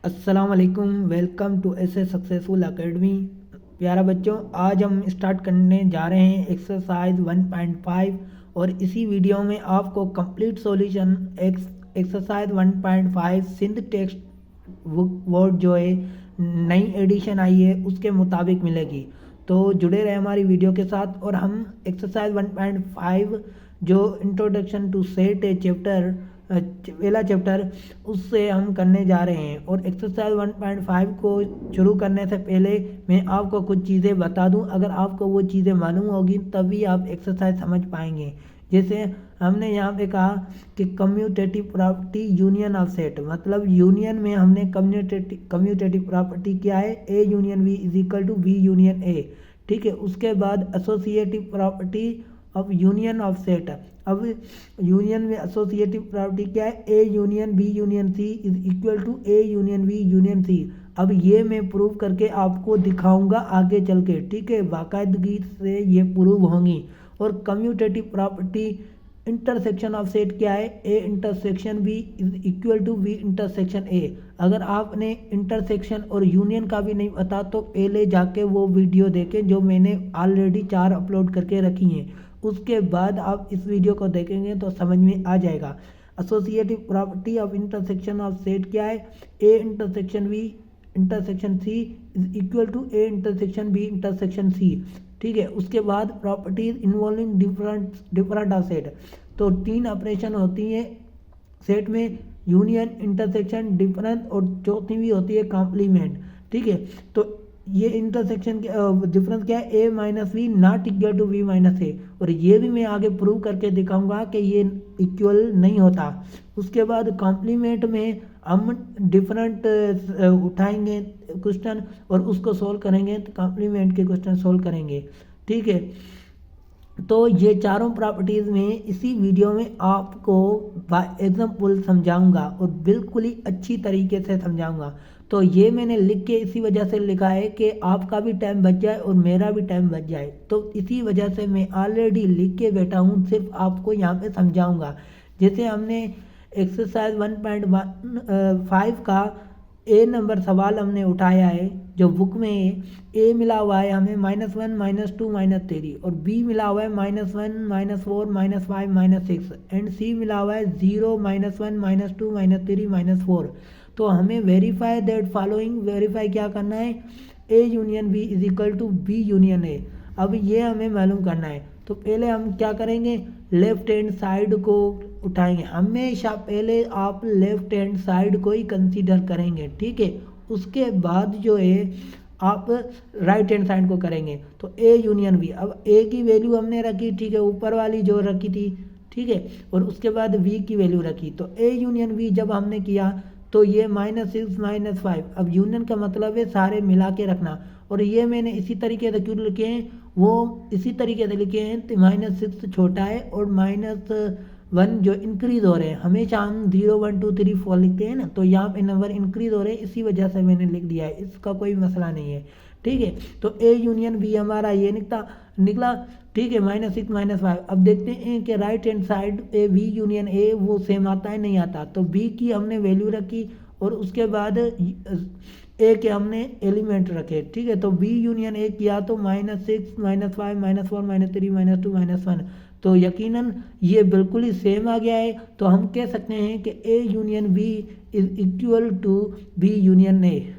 अस्सलाम वालेकुम। Welcome to S successful academy. प्यारा बच्चों, आज हम स्टार्ट करने जा रहे हैं एक्सरसाइज 1.5 और इसी वीडियो में आपको complete solution exercise 1.5 Sindh text book word जो है नई एडिशन आई है उसके मुताबिक मिलेगी। तो जुड़े रहे हमारी वीडियो के साथ। और हम एक्सरसाइज 1.5 जो इंट्रोडक्शन टू सेट है चैप्टर पहला चैप्टर उससे हम करने जा रहे हैं। और एक्सरसाइज 1.5 को शुरू करने से पहले मैं आपको कुछ चीज़ें बता दूं। अगर आपको वो चीज़ें मालूम होगी तभी आप एक्सरसाइज समझ पाएंगे। जैसे हमने यहाँ पे कहा कि commutative property union of set, मतलब यूनियन में हमने कम्यूटेटिव प्रॉपर्टी क्या है, A union B is equal to B union A. ठीक है, उसके बाद associative property of union of set. अब यूनियन में एसोसिएटिव प्रॉपर्टी क्या है, A union B union C is equal to A union B union C. अब ये मैं प्रूव करके आपको दिखाऊंगा आगे चल के। ठीक है, बाकायदगी से ये प्रूव होंगी। और commutative property intersection of set क्या है, A intersection B is equal to B intersection A. अगर आपने इंटरसेक्शन और यूनियन का भी नहीं पता तो पहले जाके वो वीडियो देखें जो मैंने ऑलरेडी 4 अपलोड करके रखी हैं। उसके बाद आप इस वीडियो को देखेंगे तो समझ में आ जाएगा। Associative property of intersection of set क्या है, A intersection B intersection C is equal to A intersection B intersection C. ठीक है, उसके बाद properties involving different of set. तो 3 ऑपरेशन होती हैं सेट में, यूनियन, इंटरसेक्शन, डिफरेंस, और चौथी भी होती है कॉम्प्लीमेंट। ठीक है, तो ये इंटरसेक्शन डिफरेंस क्या है, A minus B not equal to B minus A. और ये भी मैं आगे प्रूव करके दिखाऊंगा कि ये इक्वल नहीं होता। उसके बाद कॉम्प्लीमेंट में हम डिफरेंट उठाएंगे क्वेश्चन और उसको सोल्व करेंगे, तो कॉम्प्लीमेंट के क्वेश्चन सोल्व करेंगे। ठीक है, तो ये चारों प्रॉपर्टीज़ में इसी वीडियो में आपको बाय एग्जाम्पल समझाऊंगा और बिल्कुल ही अच्छी तरीके से समझाऊंगा। तो ये मैंने लिख के इसी वजह से लिखा है कि आपका भी टाइम बच जाए और मेरा भी टाइम बच जाए। तो इसी वजह से मैं ऑलरेडी लिख के बैठा हूँ, सिर्फ आपको यहाँ पे समझाऊंगा। जैसे हमने एक्सरसाइज 1.5 का ए नंबर सवाल हमने उठाया है जो बुक में है। ए मिला हुआ है हमें -1 -2 -3 और बी मिला हुआ है -1 -4 -5 -6 एंड सी मिला हुआ है 0 -1 -2 -3 -4। तो हमें वेरीफाई दैट फॉलोइंग, वेरीफाई क्या करना है, A union B is equal to B union A. अब ये हमें मालूम करना है। तो पहले हम क्या करेंगे, लेफ्ट हैंड साइड को उठाएंगे। हमेशा पहले आप लेफ्ट हैंड साइड को ही कंसीडर करेंगे। ठीक है, उसके बाद जो है आप राइट हैंड साइड को करेंगे। तो ए यूनियन बी, अब ए की वैल्यू हमने रखी, ठीक है, ऊपर वाली जो रखी थी, ठीक है, और उसके बाद बी की वैल्यू रखी। तो ए यूनियन बी जब हमने किया तो ये -6 -5। अब यूनियन का मतलब है सारे मिला के रखना। और ये मैंने इसी तरीके से क्यों लिखे हैं, वो इसी तरीके से लिखे हैं तो -6 छोटा है और -1 जो इंक्रीज हो रहे हैं। हमेशा हम 0 1 2 3 4 लिखते हैं ना, तो यहाँ पे नंबर इंक्रीज हो रहे हैं, इसी वजह से मैंने लिख दिया है, इसका कोई मसला नहीं है। ठीक है, तो ए यूनियन बी हमारा ये निकला। ठीक है, -6 -5। अब देखते हैं कि right hand side A B union A वो सेम आता है नहीं आता। तो बी की हमने वैल्यू रखी और उसके बाद ए के हमने एलिमेंट रखे। ठीक है, तो बी यूनियन ए किया तो -6 -5 -4 -3 -2 -1। तो यकीनन ये बिल्कुल ही सेम आ गया है। तो हम कह सकते हैं कि A union B is equal to B union A.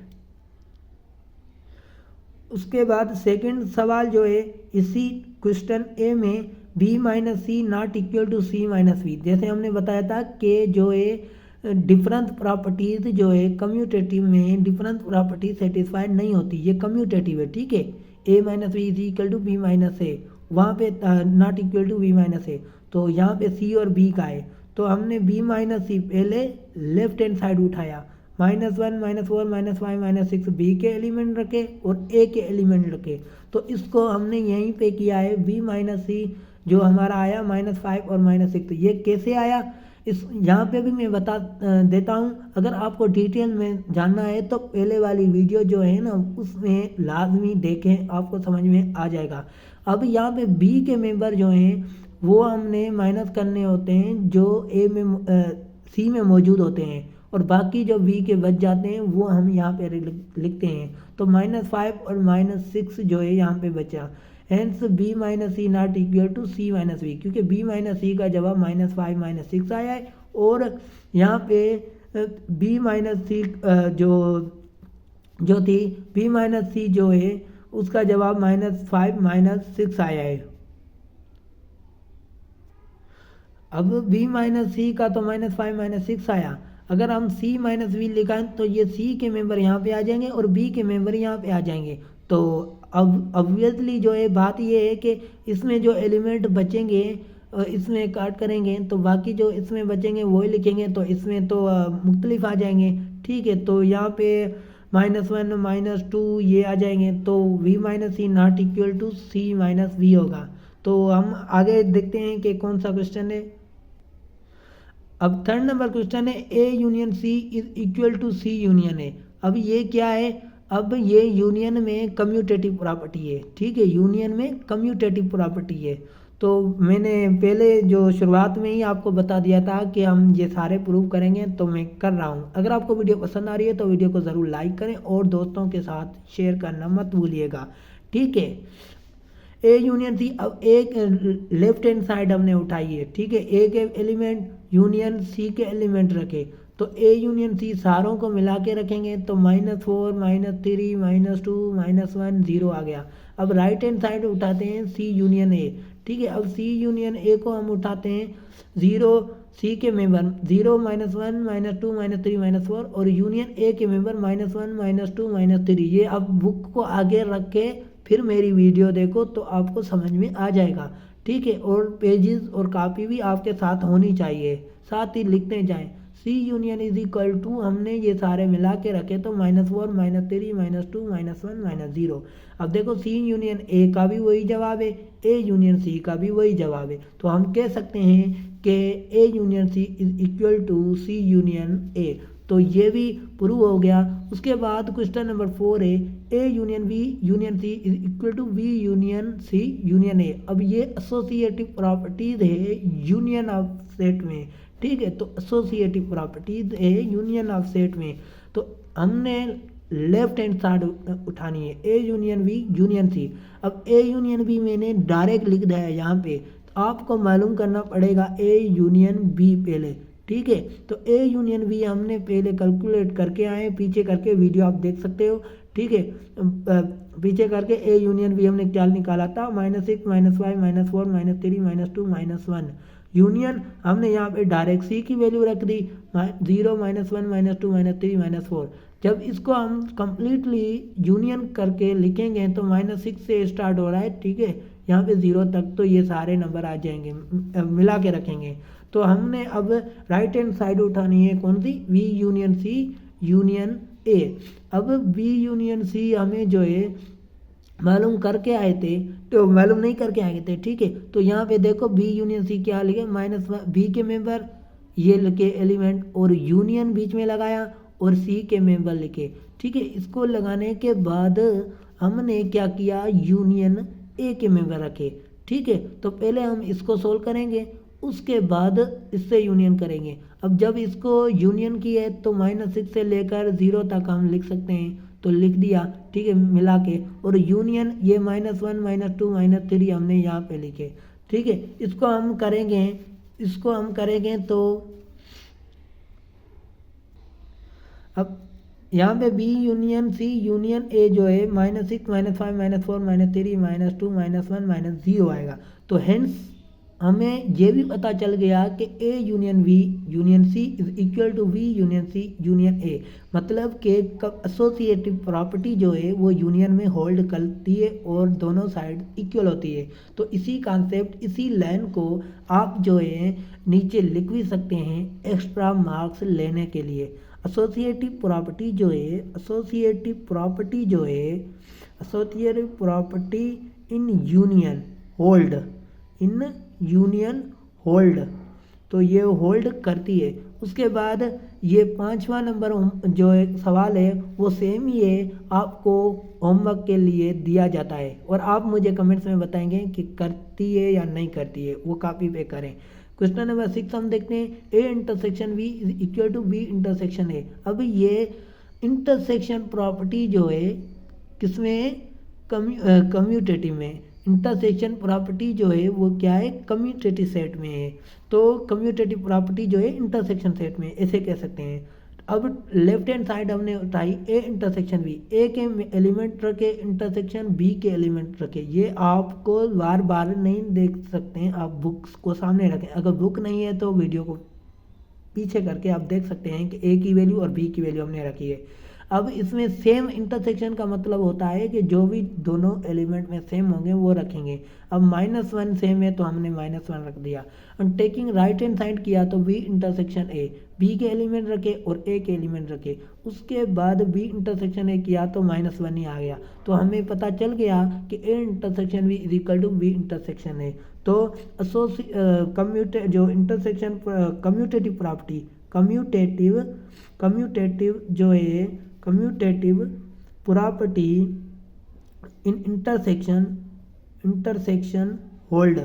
उसके बाद सेकंड सवाल जो है इसी क्वेश्चन ए में B minus C not equal to C minus B. जैसे हमने बताया था कि जो है डिफरेंस प्रॉपर्टीज जो है कम्यूटेटिव में डिफरेंस प्रॉपर्टी सेटिस्फाइड नहीं होती, ये कम्यूटेटिव है। ठीक है, A minus B is equal to B minus A, वहाँ पे not equal to B minus A. तो यहाँ पे सी और बी का है। तो हमने बी माइनस सी पहले लेफ्ट हैंड साइड उठाया, -1 -4 -5 -6 बी के एलिमेंट रखे और ए के एलिमेंट रखे। तो इसको हमने यहीं पे किया है, बी माइनस सी जो हमारा आया -5 और -6। ये कैसे आया, इस यहाँ पे भी मैं बता देता हूँ। अगर आपको डिटेल में जानना है तो पहले वाली वीडियो जो है ना उसमें लाजमी देखें, आपको समझ में आ जाएगा। अब यहाँ पे बी के मेंबर जो हैं वो हमने माइनस करने होते हैं जो ए में सी में मौजूद होते हैं। और बाकी जो v के बच जाते हैं वो हम यहाँ पे लिखते हैं। तो -5 और -6 जो है यहाँ पे बचा, hence b minus C not equal to c minus V, क्योंकि b माइनस सी का जवाब -5 -6 आया है और यहाँ पे b माइनस सी जो थी b माइनस सी जो है उसका जवाब -5 -6 आया है। अब b माइनस सी का तो -5 -6 आया, अगर हम c माइनस वी लिखाएं तो ये c के मेंबर यहाँ पे आ जाएंगे और b के मेंबर यहाँ पे आ जाएंगे। तो अब ऑब्वियसली जो है बात ये है कि इसमें जो एलिमेंट बचेंगे इसमें काट करेंगे तो बाकी जो इसमें बचेंगे वही लिखेंगे, तो इसमें तो मुख्तलिफ आ जाएंगे। ठीक है, तो यहाँ पे -1 -2 ये आ जाएंगे, तो v minus C not equal to c minus V होगा। तो हम आगे देखते हैं कि कौन सा क्वेश्चन है। अब थर्ड नंबर क्वेश्चन है A union C is equal to C union A। अब ये क्या है, अब ये यूनियन में कम्यूटेटिव प्रॉपर्टी है। ठीक है, यूनियन में कम्यूटेटिव प्रॉपर्टी है। तो मैंने पहले जो शुरुआत में ही आपको बता दिया था कि हम ये सारे प्रूव करेंगे, तो मैं कर रहा हूँ। अगर आपको वीडियो पसंद आ रही है तो वीडियो को ज़रूर लाइक करें और दोस्तों के साथ शेयर करना मत भूलिएगा। ठीक है, ए यूनियन सी, अब एक लेफ्ट हैंड साइड हमने उठाई है। ठीक है, ए के एलिमेंट यूनियन सी के एलिमेंट रखे, तो ए यूनियन सी सारों को मिला के रखेंगे तो -4 -3 -2 -1 0 आ गया। अब राइट हैंड साइड उठाते हैं सी यूनियन ए। ठीक है, अब सी यूनियन ए को हम उठाते हैं 0 सी के मेंबर 0 -1 -2 -3 -4 और यूनियन ए के मेंबर -1 -2 -3। ये अब बुक को आगे रख के फिर मेरी वीडियो देखो तो आपको समझ में आ जाएगा। ठीक है, और पेजेस और कॉपी भी आपके साथ होनी चाहिए, साथ ही लिखते जाएं। सी यूनियन इज इक्वल टू, हमने ये सारे मिला के रखे तो -4 -3 -2 -1 -0। अब देखो सी यूनियन ए का भी वही जवाब है, ए यूनियन सी का भी वही जवाब है, तो हम कह सकते हैं कि A union C is equal to C union A. तो ये भी प्रूव हो गया। उसके बाद क्वेश्चन नंबर 4 है A union B union C is equal to B union C union A. अब ये एसोसिएटिव प्रॉपर्टीज है यूनियन ऑफ सेट में। ठीक है, तो एसोसिएटिव प्रॉपर्टीज है यूनियन ऑफ सेट में, तो हमने लेफ्ट हैंड साइड उठानी है A union B union C. अब ए यूनियन बी मैंने डायरेक्ट लिख दिया है यहाँ पे, तो आपको मालूम करना पड़ेगा ए यूनियन बी पहले। ठीक है, तो ए यूनियन बी हमने पहले कैलकुलेट करके आए, पीछे करके वीडियो आप देख सकते हो। ठीक है, पीछे करके ए यूनियन बी हमने क्या निकाला था, -6 -5 -4 -3 -2 -1। यूनियन हमने यहाँ पे डायरेक्ट सी की वैल्यू रख दी 0 -1 -2 -3 -4। जब इसको हम कंप्लीटली यूनियन करके लिखेंगे तो -6 से स्टार्ट हो रहा है। ठीक है, यहाँ पे 0 तक, तो ये सारे नंबर आ जाएंगे, मिला के रखेंगे। तो हमने अब राइट हैंड साइड उठानी है कौन सी, B union C union A. अब वी यूनियन सी हमें जो है मालूम करके आए थे, तो मालूम नहीं करके आए थे। ठीक है, तो यहाँ पे देखो बी यूनियन सी क्या लिखे, -बी के मेंबर ये लिखे एलिमेंट और यूनियन बीच में लगाया और सी के मेंबर लिखे। ठीक है, इसको लगाने के बाद हमने क्या किया, यूनियन ए के मेंबर रखे। ठीक है, तो पहले हम इसको सोल्व करेंगे, उसके बाद इससे यूनियन करेंगे। अब जब इसको यूनियन की है तो -6 से लेकर 0 तक हम लिख सकते हैं, तो लिख दिया। ठीक है, मिला के, और यूनियन ये -1 -2 -3 हमने यहाँ पे लिखे। ठीक है, इसको हम करेंगे तो अब यहाँ पे B union C union A जो है -6 -5 -4 -3 -2 -1 -0 आएगा। तो हेंस हमें ये भी पता चल गया कि A union V union C is equal to V union C union A. मतलब कि एसोसिएटिव प्रॉपर्टी जो है वो यूनियन में होल्ड करती है और दोनों साइड इक्वल होती है। तो इसी कॉन्सेप्ट, इसी लाइन को आप जो है नीचे लिख भी सकते हैं एक्स्ट्रा मार्क्स लेने के लिए। Associative property in union hold, तो ये होल्ड करती है। उसके बाद ये 5वां नंबर जो एक सवाल है वो सेम ही है, आपको होमवर्क के लिए दिया जाता है और आप मुझे कमेंट्स में बताएंगे कि करती है या नहीं करती है, वो कॉपी पे करें। क्वेश्चन नंबर 6 हम देखते हैं A intersection B is equal to B intersection A. अब ये इंटरसेक्शन प्रॉपर्टी जो है किसमें, कम्यूटेटिव में। इंटरसेक्शन प्रॉपर्टी जो है वो क्या है, कम्यूटेटिव सेट में है। तो कम्यूटेटिव प्रॉपर्टी जो है इंटरसेक्शन सेट में, ऐसे कह सकते हैं। अब लेफ्ट हैंड साइड हमने उठाई ए इंटरसेक्शन बी, ए के एलिमेंट रखे इंटरसेक्शन बी के एलिमेंट रखे। ये आपको बार बार नहीं देख सकते हैं, आप बुक्स को सामने रखें। अगर बुक नहीं है तो वीडियो को पीछे करके आप देख सकते हैं कि ए की वैल्यू और बी की वैल्यू हमने रखी है। अब इसमें सेम इंटरसेक्शन का मतलब होता है कि जो भी दोनों एलिमेंट में सेम होंगे वो रखेंगे। अब -1 सेम है तो हमने -1 रख दिया। और टेकिंग राइट हैंड साइड किया तो बी इंटरसेक्शन ए, बी के एलिमेंट रखे और ए के एलिमेंट रखे। उसके बाद बी इंटरसेक्शन ए किया तो -1 ही आ गया। तो हमें पता चल गया कि A intersection B is equal to B intersection A. तो जो इंटरसेक्शन कम्यूटेटिव प्रॉपर्टी, कम्यूटेटिव जो है, commutative property in intersection hold.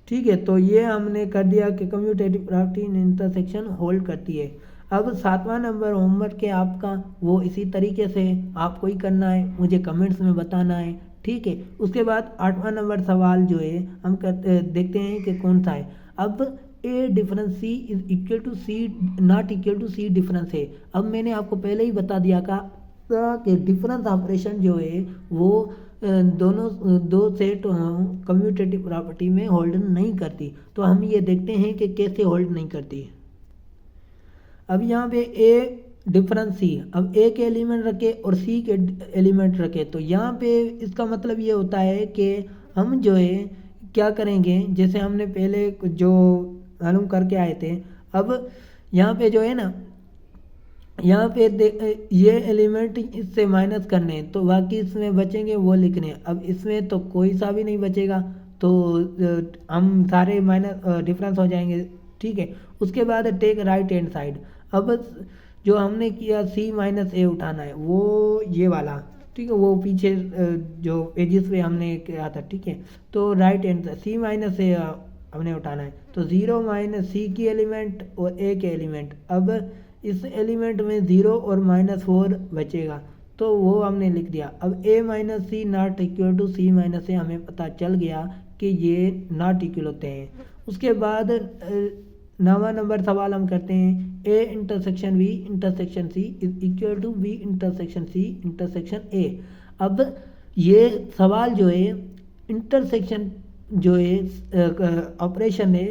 ठीक है, तो ये हमने कर दिया कि commutative property in intersection hold करती है। अब 7वां नंबर होमवर्क है आपका, वो इसी तरीके से आपको ही करना है, मुझे कमेंट्स में बताना है। ठीक है, उसके बाद 8वां नंबर सवाल जो है हम देखते हैं कि कौन सा है। अब A difference C is equal to C not equal to C difference है। अब मैंने आपको पहले ही बता दिया था कि डिफरेंस ऑपरेशन जो है वो दो सेट कम्यूटेटिव प्रॉपर्टी में होल्ड नहीं करती। तो हम ये देखते हैं कि कैसे होल्ड नहीं करती। अब यहाँ पे ए डिफरेंस सी, अब ए के एलिमेंट रखे और सी के एलिमेंट रखे। तो यहाँ पे इसका मतलब ये होता है कि हम जो है क्या करेंगे, जैसे हमने पहले जो मालूम करके आए थे। अब यहाँ पे जो है ना, यहाँ पे ये एलिमेंट इससे माइनस करने हैं तो बाकी इसमें बचेंगे वो लिखने हैं। अब इसमें तो कोई सा भी नहीं बचेगा तो हम सारे माइनस डिफरेंस हो जाएंगे। ठीक है, उसके बाद टेक राइट हैंड साइड। अब जो हमने किया सी माइनस ए उठाना है, वो ये वाला, ठीक है, वो पीछे जो पेजेस पे हमने किया था। ठीक है, तो राइट हैंड सी माइनस ए हमने उठाना है। तो 0 माइनस सी की एलिमेंट और ए के एलिमेंट। अब इस एलिमेंट में 0 और -4 बचेगा तो वो हमने लिख दिया। अब a minus C not equal to C minus A, हमें पता चल गया कि ये नॉट इक्वल होते हैं। उसके बाद 9वां नंबर सवाल हम करते हैं A intersection B intersection C is equal to B intersection C intersection A. अब ये सवाल जो है इंटरसेक्शन जो है ऑपरेशन है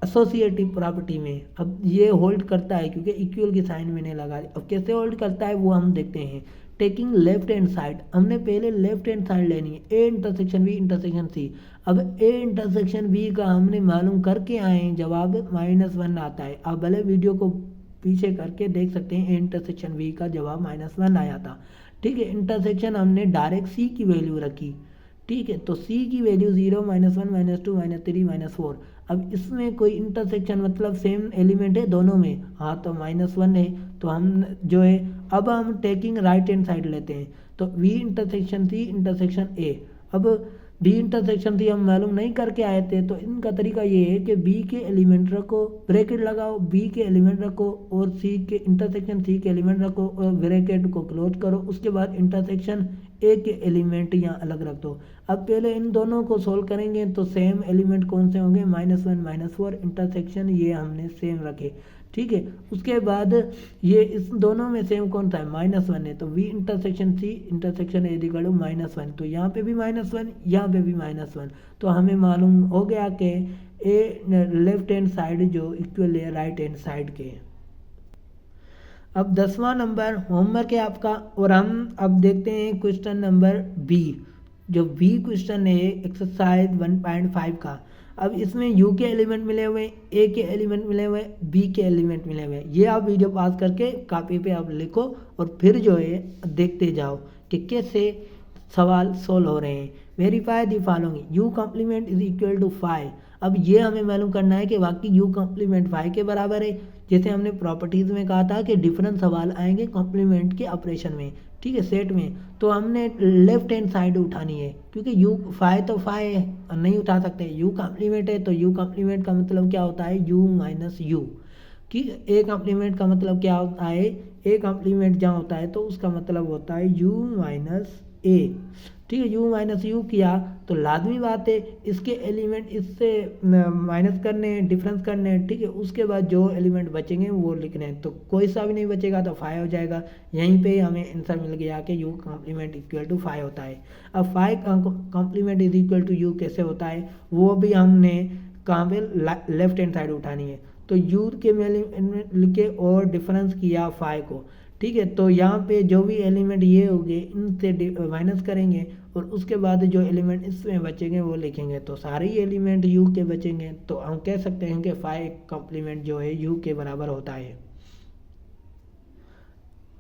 एसोसिएटिव प्रॉपर्टी में। अब ये होल्ड करता है क्योंकि इक्वल की साइन मैंने लगा दी। अब कैसे होल्ड करता है वो हम देखते हैं। टेकिंग लेफ्ट हैंड साइड, हमने पहले लेफ्ट हैंड साइड लेनी है, A intersection B intersection C. अब ए इंटरसेक्शन बी का हमने मालूम करके आए हैं, जवाब -1 आता है। आप भले वीडियो को पीछे करके देख सकते हैं, ए इंटरसेक्शन बी का जवाब -1 आया था। ठीक है, इंटरसेक्शन हमने डायरेक्ट सी की वैल्यू रखी। ठीक है, तो सी की वैल्यू 0 -1 -2 -3 -4। अब इसमें कोई इंटरसेक्शन मतलब सेम एलिमेंट है दोनों में, हाँ तो -1 है। तो हम जो है अब हम टेकिंग राइट हैंड साइड लेते हैं तो B intersection C intersection A. अब बी इंटरसेक्शन सी हम मालूम नहीं करके आए थे तो इनका तरीका ये है कि बी के एलिमेंट रखो, ब्रैकेट लगाओ, बी के एलिमेंट रखो और सी के इंटरसेक्शन सी के एलिमेंट रखो और ब्रैकेट को क्लोज करो। उसके बाद इंटरसेक्शन ए के एलिमेंट यहाँ अलग रख दो। अब पहले इन दोनों को सोल्व करेंगे तो सेम एलिमेंट कौन से होंगे, -1 -4 इंटरसेक्शन ये हमने सेम रखे। ठीक है, उसके बाद ये इस दोनों में सेम कौन सा है, -1 है। तो V intersection C intersection A equal to -1। तो यहाँ पे भी -1, यहाँ पे भी -1। तो हमें मालूम हो गया कि ए लेफ्ट हैंड साइड जो इक्वल है राइट हैंड साइड के। अब 10वां नंबर होमवर्क है आपका और हम अब देखते हैं क्वेश्चन नंबर बी। जो बी क्वेश्चन है एक्सरसाइज 1.5 का। अब इसमें यू के एलिमेंट मिले हुए, ए के एलिमेंट मिले हुए, बी के एलिमेंट मिले हुए। ये आप वीडियो पास करके कॉपी पे आप लिखो और फिर जो है देखते जाओ कि कैसे सवाल सोल्व हो रहे हैं। Verify the following, U complement is equal to 5। अब ये हमें मालूम करना है कि वाकई यू कॉम्प्लीमेंट 5 के बराबर है। जैसे हमने प्रॉपर्टीज़ में कहा था कि डिफरेंट सवाल आएंगे कॉम्प्लीमेंट के ऑपरेशन में, ठीक है, सेट में। तो हमने लेफ्ट हैंड साइड उठानी है, क्योंकि यू फाइ तो फाइ नहीं उठा सकते, यू कॉम्प्लीमेंट है तो यू कॉम्प्लीमेंट का मतलब क्या होता है, यू माइनस यू। कि ए कॉम्प्लीमेंट का मतलब क्या होता है, ए कॉम्प्लीमेंट जहाँ होता है तो उसका मतलब होता है यू माइनस ए, ठीक है। यू माइनस यू किया तो लाजमी बात है इसके एलिमेंट इससे माइनस करने हैं, डिफरेंस करने हैं, ठीक है। उसके बाद जो एलिमेंट बचेंगे वो लिखने हैं, तो कोई सा भी नहीं बचेगा तो 5 हो जाएगा। यहीं पे हमें आंसर मिल गया कि यू कॉम्प्लीमेंट इक्वल टू 5 होता है। अब 5 complement is equal to U कैसे होता है, वो भी हमने कहाँ पे लेफ्ट हैंड साइड उठानी है। तो यू के में लिखे और डिफरेंस किया 5 को, ठीक है। तो यहाँ पे जो भी एलिमेंट ये होंगे इनसे माइनस करेंगे और उसके बाद जो एलिमेंट इसमें बचेंगे वो लिखेंगे, तो सारे ही एलिमेंट यू के बचेंगे। तो हम कह सकते हैं कि 5 कॉम्प्लीमेंट जो है यू के बराबर होता है।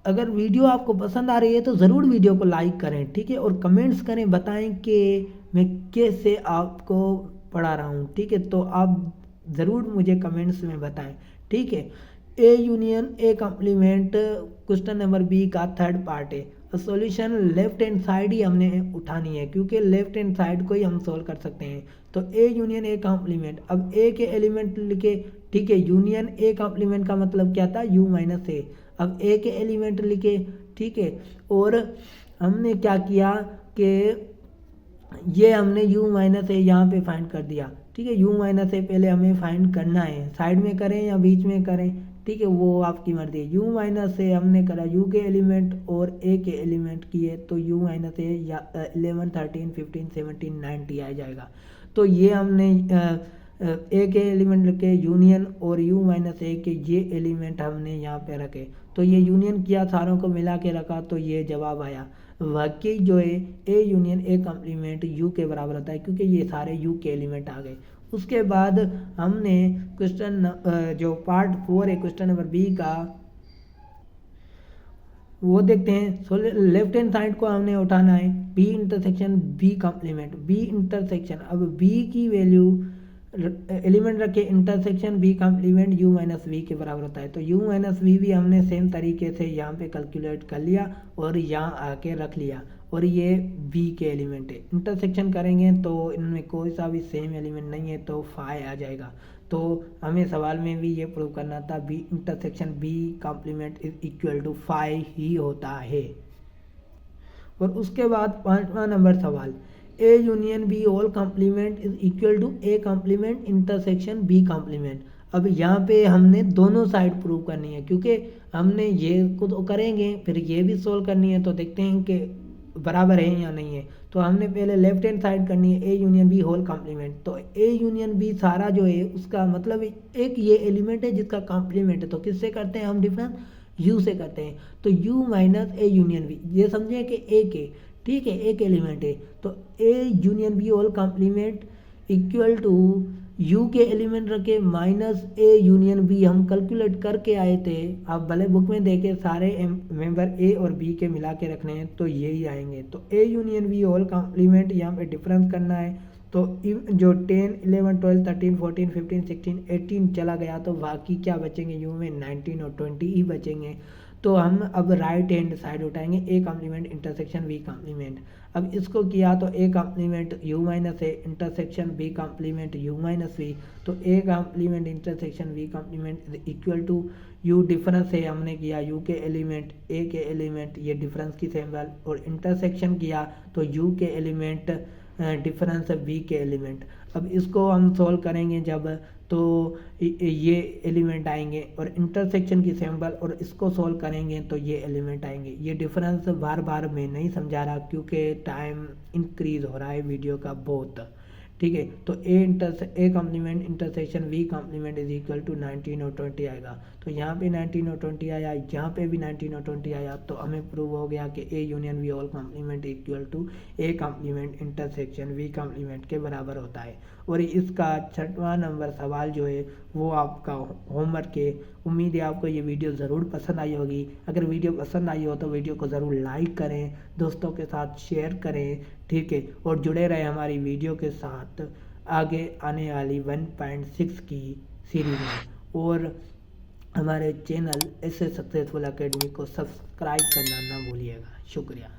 अगर वीडियो आपको पसंद आ रही है तो ज़रूर वीडियो को लाइक करें, ठीक है, और कमेंट्स करें, बताएं कि मैं कैसे आपको पढ़ा रहा हूँ, ठीक है। तो आप ज़रूर मुझे कमेंट्स में बताएं, ठीक है। A union A complement question number B का थर्ड पार्ट है। सॉल्यूशन लेफ्ट हैंड साइड ही हमने उठानी है, क्योंकि लेफ्ट हैंड साइड को ही हम सोल्व कर सकते हैं। तो ए यूनियन ए कॉम्प्लीमेंट, अब ए के एलिमेंट लिखे, ठीक है। यूनियन ए कॉम्प्लीमेंट का मतलब क्या था, यू माइनस ए। अब ए के एलिमेंट लिखे, ठीक है। और हमने क्या किया कि ये हमने u माइनस ए यहाँ पे फाइंड कर दिया, ठीक है। u माइनस ए पहले हमें फाइंड करना है, साइड में करें या बीच में करें, ठीक है, वो आपकी मर्जी है। u माइनस ए हमने करा u के एलिमेंट और a के एलिमेंट किए, तो u माइनस ए या 11 13 15 17 90 आ जाएगा। तो ये हमने ए के एलिमेंट रखे यूनियन और u माइनस ए के ये एलिमेंट हमने यहाँ पे रखे, तो ये यूनियन किया, सारों को मिला के रखा, तो ये जवाब आया। वाकई जो है A union A complement you के बराबर होता है, क्योंकि ये सारे यू के एलिमेंट आ गए। उसके बाद हमने क्वेश्चन जो पार्ट 4 है क्वेश्चन नंबर बी का, वो देखते हैं। लेफ्ट हैंड साइड को हमने उठाना है, B intersection B complement, B intersection. अब बी की वैल्यू एलिमेंट रखे intersection B complement U minus V के बराबर होता है। तो यू माइनस वी भी हमने सेम तरीके से यहाँ पे कैलकुलेट कर लिया और यहाँ आके रख लिया, और ये बी के एलिमेंट है। इंटरसेक्शन करेंगे तो इनमें कोई सा भी सेम एलिमेंट नहीं है, तो 5 आ जाएगा। तो हमें सवाल में भी ये प्रूव करना था, B intersection B complement is equal to 5 ही होता है। और उसके बाद 5वां नंबर सवाल, A union B all complement is equal to A complement intersection B complement. अब यहाँ पे हमने दोनों साइड प्रूव करनी है, क्योंकि हमने ये को तो करेंगे फिर ये भी सोल्व करनी है, तो देखते हैं कि बराबर है या नहीं है। तो हमने पहले लेफ्ट हैंड साइड करनी है, A union B whole complement. तो ए यूनियन बी सारा जो है उसका मतलब एक ये एलिमेंट है जिसका कॉम्प्लीमेंट है, तो किससे करते हैं हम डिफरेंस, यू से करते हैं। तो U minus A union B, ये समझे कि ए के, ठीक है, एक एलिमेंट है, तो A union B all complement equal to U के एलिमेंट रखे माइनस ए यूनियन बी। हम कैलकुलेट करके आए थे, आप भले बुक में देखे, सारे मेंबर ए और बी के मिला के रखने हैं, तो यही आएंगे। तो A union B all complement यहाँ पे डिफरेंस करना है, तो जो 10 11 12 13 14 15 16 18 चला गया, तो बाकी क्या बचेंगे, यू में 19 और 20 ही बचेंगे। तो हम अब राइट हैंड साइड उठाएंगे, A complement intersection B complement. अब इसको किया तो A complement U minus A intersection B complement U minus B. तो A complement intersection B complement equal to U difference है, हमने किया यू के एलिमेंट ए के एलिमेंट, ये डिफरेंस की सिंबल, और इंटरसेक्शन किया तो यू के एलिमेंट डिफरेंस बी के एलिमेंट। अब इसको हम सोल्व करेंगे जब, तो ये एलिमेंट आएंगे, और इंटरसेक्शन की सिंबल, और इसको सोल्व करेंगे तो ये एलिमेंट आएंगे। ये डिफरेंस बार बार मैं नहीं समझा रहा, क्योंकि टाइम इंक्रीज हो रहा है वीडियो का बहुत, ठीक है। तो A complement intersection V complement is equal to 19 और 20 आएगा। तो यहाँ पे 19 और 20 आया, यहाँ पे भी 19 और 20 आया, तो हमें प्रूव हो गया कि A union V all complement equal to A complement intersection V complement के बराबर होता है। और इसका 6वां नंबर सवाल जो है वो आपका होमवर्क है। उम्मीद है आपको ये वीडियो ज़रूर पसंद आई होगी। अगर वीडियो पसंद आई हो तो वीडियो को ज़रूर लाइक करें, दोस्तों के साथ शेयर करें, ठीक है, और जुड़े रहे हमारी वीडियो के साथ आगे आने वाली 1.6 की सीरीज में। और हमारे चैनल ऐसे सक्सेसफुल एकेडमी को सब्सक्राइब करना ना भूलिएगा। शुक्रिया।